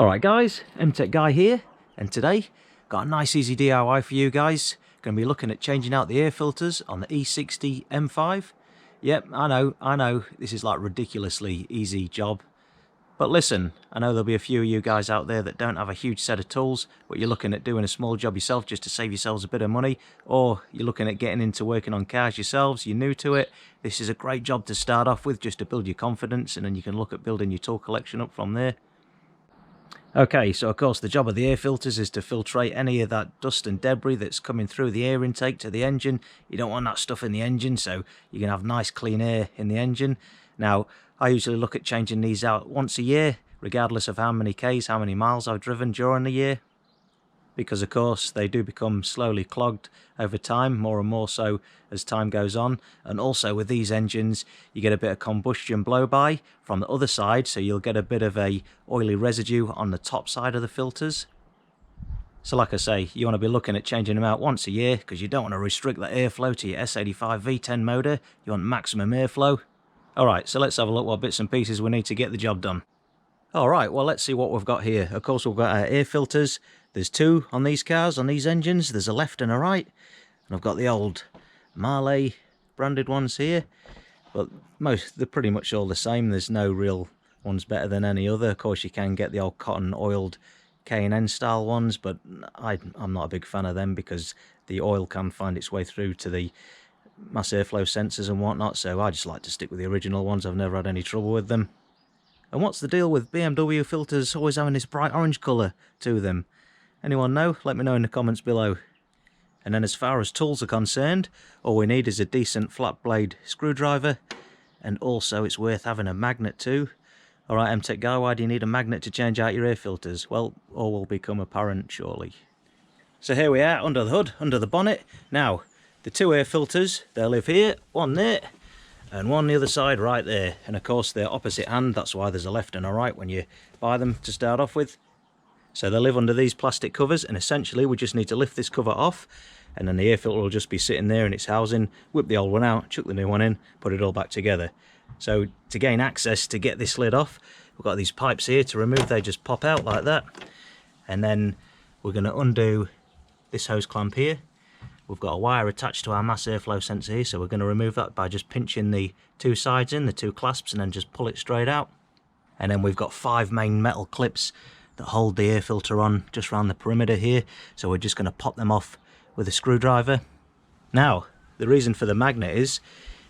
Alright guys, MTech Guy here, and today got a nice easy DIY for you guys. Going to be looking at changing out the air filters on the E60 M5. Yep, I know, this is like a ridiculously easy job. But listen, I know there'll be a few of you guys out there that don't have a huge set of tools, but you're looking at doing a small job yourself just to save yourselves a bit of money, or you're looking at getting into working on cars yourselves, you're new to it. This is a great job to start off with just to build your confidence, and then you can look at building your tool collection up from there. Okay, so of course the job of the air filters is to filtrate any of that dust and debris that's coming through the air intake to the engine. You don't want that stuff in the engine, so you can have nice clean air in the engine. Now, I usually look at changing these out once a year, regardless of how many Ks, how many miles I've driven during the year. Because of course they do become slowly clogged over time, more and more so as time goes on. And also with these engines you get a bit of combustion blow by from the other side, so you'll get a bit of a oily residue on the top side of the filters. So like I say, you want to be looking at changing them out once a year, because you don't want to restrict the airflow to your S85 V10 motor. You want maximum airflow. Alright, so let's have a look what bits and pieces we need to get the job done. Alright, well let's see what we've got here. Of course we've got our air filters. There's two on these cars, on these engines. There's a left and a right. And I've got the old Marley branded ones here. But they're pretty much all the same. There's no real ones better than any other. Of course you can get the old cotton oiled K&N style ones, but I'm not a big fan of them because the oil can find its way through to the mass airflow sensors and whatnot. So I just like to stick with the original ones. I've never had any trouble with them. And what's the deal with BMW filters always having this bright orange colour to them? Anyone know? Let me know in the comments below. And then as far as tools are concerned, all we need is a decent flat blade screwdriver, and also it's worth having a magnet too. Alright MTech Guy, why do you need a magnet to change out your air filters? Well, all will become apparent shortly. So here we are under the hood, under the bonnet. Now, the two air filters, they live here, one there, and one the other side right there. And of course they're opposite hand, that's why there's a left and a right when you buy them to start off with. So they live under these plastic covers, and essentially we just need to lift this cover off, and then the air filter will just be sitting there in its housing. Whip the old one out, chuck the new one in, put it all back together. So to gain access to get this lid off, we've got these pipes here to remove. They just pop out like that, and then we're going to undo this hose clamp here. We've got a wire attached to our mass airflow sensor here, so we're going to remove that by just pinching the two sides in, the two clasps, and then just pull it straight out. And then we've got 5 main metal clips that hold the air filter on just around the perimeter here, so we're just going to pop them off with a screwdriver. Now, the reason for the magnet is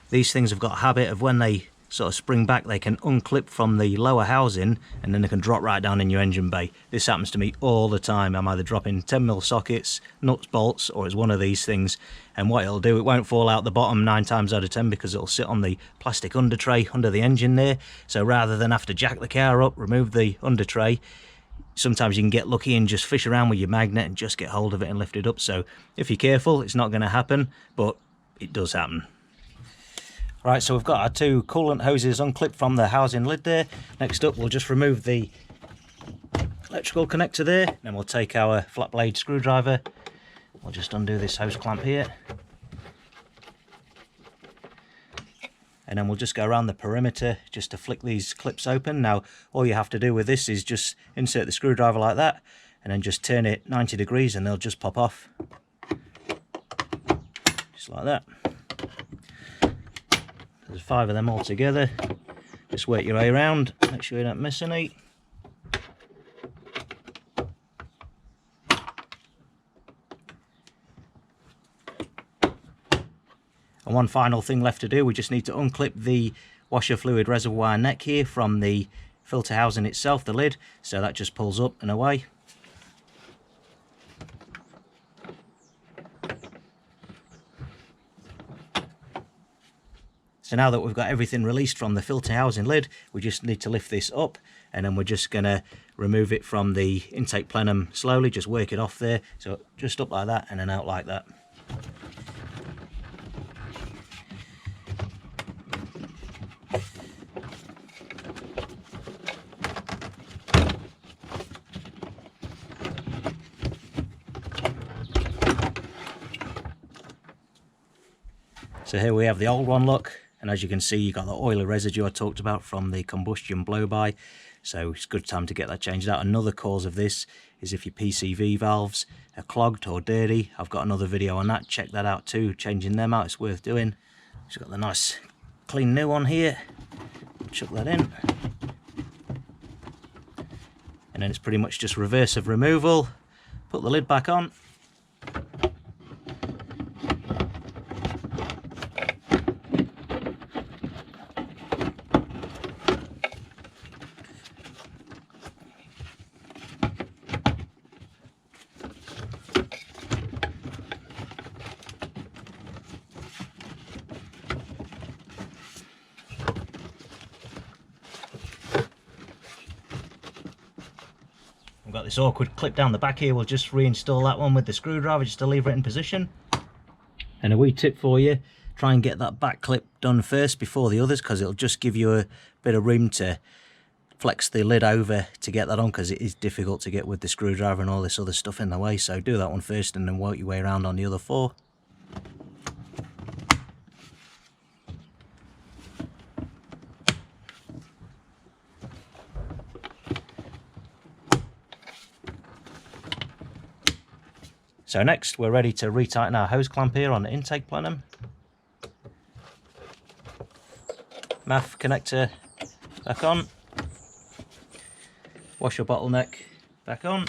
these things have got a habit of when they sort of spring back, they can unclip from the lower housing and then they can drop right down in your engine bay. This happens to me all the time. I'm either dropping 10mm sockets, nuts, bolts, or it's one of these things, and what it'll do, it won't fall out the bottom 9 times out of 10 because it'll sit on the plastic under tray under the engine there. So rather than have to jack the car up, remove the under tray, sometimes you can get lucky and just fish around with your magnet and just get hold of it and lift it up. So if you're careful, it's not going to happen, but it does happen. Right, so we've got our two coolant hoses unclipped from the housing lid there. Next up, we'll just remove the electrical connector there. Then we'll take our flat blade screwdriver. We'll just undo this hose clamp here. And then we'll just go around the perimeter just to flick these clips open. Now, all you have to do with this is just insert the screwdriver like that, and then just turn it 90 degrees and they'll just pop off. Just like that. There's 5 of them all together. Just work your way around, make sure you don't miss any. And one final thing left to do, we just need to unclip the washer fluid reservoir neck here from the filter housing itself, the lid, so that just pulls up and away. So now that we've got everything released from the filter housing lid, we just need to lift this up, and then we're just going to remove it from the intake plenum slowly, just work it off there. So just up like that and then out like that. So here we have the old one, look. And as you can see, you got the oily residue I talked about from the combustion blow-by, so it's a good time to get that changed out. Another cause of this is if your PCV valves are clogged or dirty. I've got another video on that, check that out too, changing them out, it's worth doing. Just got the nice clean new one here, chuck that in. And then it's pretty much just reverse of removal, put the lid back on. We've got this awkward clip down the back here. We'll just reinstall that one with the screwdriver just to leave it in position. And a wee tip for you, try and get that back clip done first before the others, because it'll just give you a bit of room to flex the lid over to get that on, because it is difficult to get with the screwdriver and all this other stuff in the way. So do that one first and then work your way around on the other four. So next we're ready to retighten our hose clamp here on the intake plenum. MAF connector back on. Washer bottleneck back on.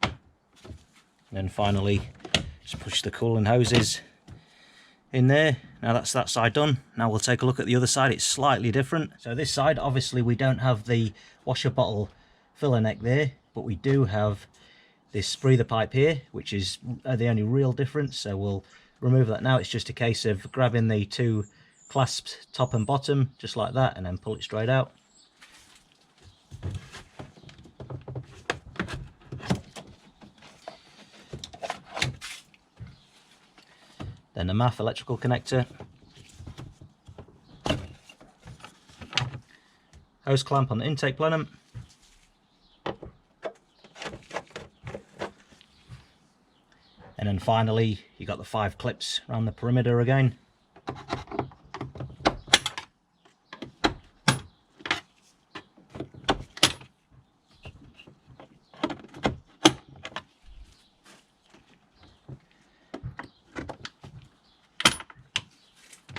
And then finally just push the cooling hoses in there. Now that's that side done. Now we'll take a look at the other side. It's slightly different. So this side, obviously we don't have the washer bottle filler neck there, but we do have this breather pipe here, which is the only real difference. So we'll remove that now. It's just a case of grabbing the two clasps top and bottom just like that and then pull it straight out. Then the MAF electrical connector, hose clamp on the intake plenum, and then finally you got the 5 clips around the perimeter again.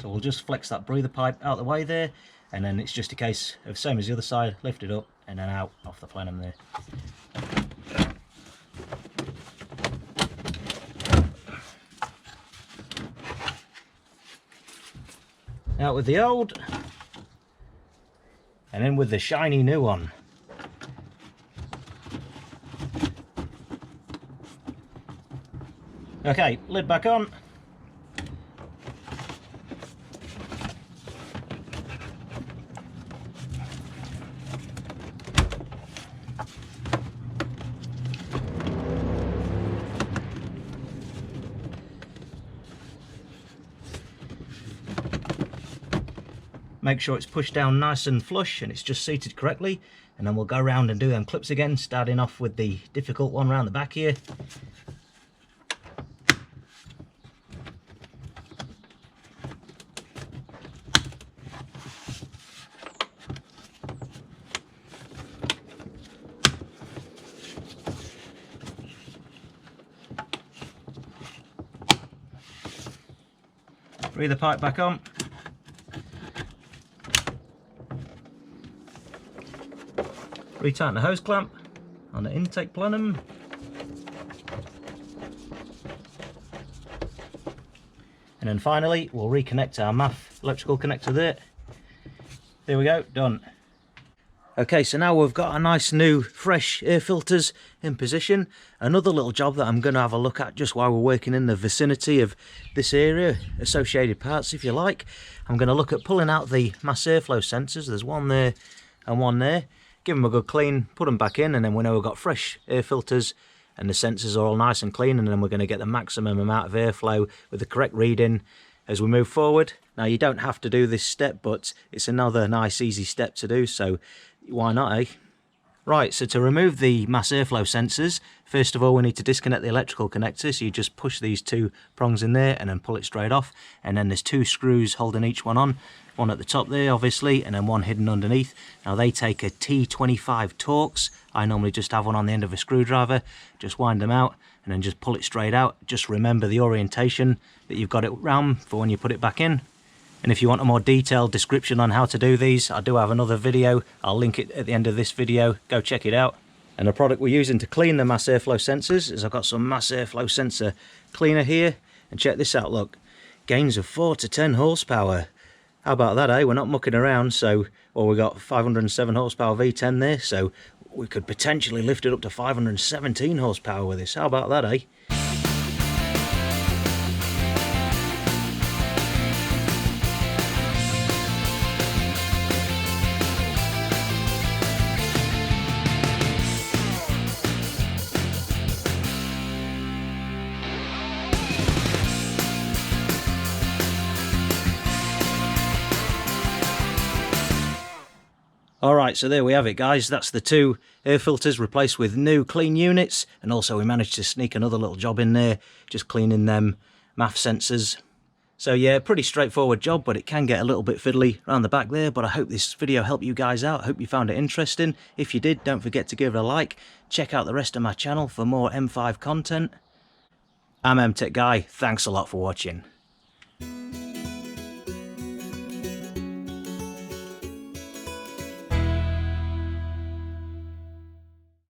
So we'll just flex that breather pipe out the way there, and then it's just a case of same as the other side, lift it up and then out off the plenum there. Out with the old, and in with the shiny new one. Okay, lid back on. Make sure it's pushed down nice and flush and it's just seated correctly, and then we'll go around and do them clips again, starting off with the difficult one around the back here. Breather pipe back on. Retighten the hose clamp on the intake plenum. And then finally we'll reconnect our MAF electrical connector there. There we go, done. Okay, so now we've got a nice new fresh air filters in position. Another little job that I'm going to have a look at just while we're working in the vicinity of this area, associated parts if you like. I'm going to look at pulling out the mass airflow sensors. There's one there and one there. Give them a good clean, put them back in, and then we know we've got fresh air filters and the sensors are all nice and clean, and then we're going to get the maximum amount of airflow with the correct reading as we move forward. Now you don't have to do this step, but it's another nice easy step to do, so why not, eh? Right, so to remove the mass airflow sensors, first of all we need to disconnect the electrical connector. So you just push these two prongs in there and then pull it straight off. And then there's two screws holding each one on. One at the top there, obviously, and then one hidden underneath. Now they take a T25 Torx. I normally just have one on the end of a screwdriver. Just wind them out and then just pull it straight out. Just remember the orientation that you've got it round for when you put it back in. And if you want a more detailed description on how to do these, I do have another video. I'll link it at the end of this video. Go check it out. And the product we're using to clean the mass airflow sensors is I've got some mass airflow sensor cleaner here. And check this out, look. Gains of 4 to 10 horsepower. How about that, eh? We're not mucking around, so... Well, we've got 507 horsepower V10 there, so we could potentially lift it up to 517 horsepower with this. How about that, eh? Alright, so there we have it, guys. That's the two air filters replaced with new clean units, and also we managed to sneak another little job in there, just cleaning them MAF sensors. So yeah, pretty straightforward job, but it can get a little bit fiddly around the back there. But I hope this video helped you guys out. I hope you found it interesting. If you did, don't forget to give it a like. Check out the rest of my channel for more M5 content. I'm MTech Guy. Thanks a lot for watching.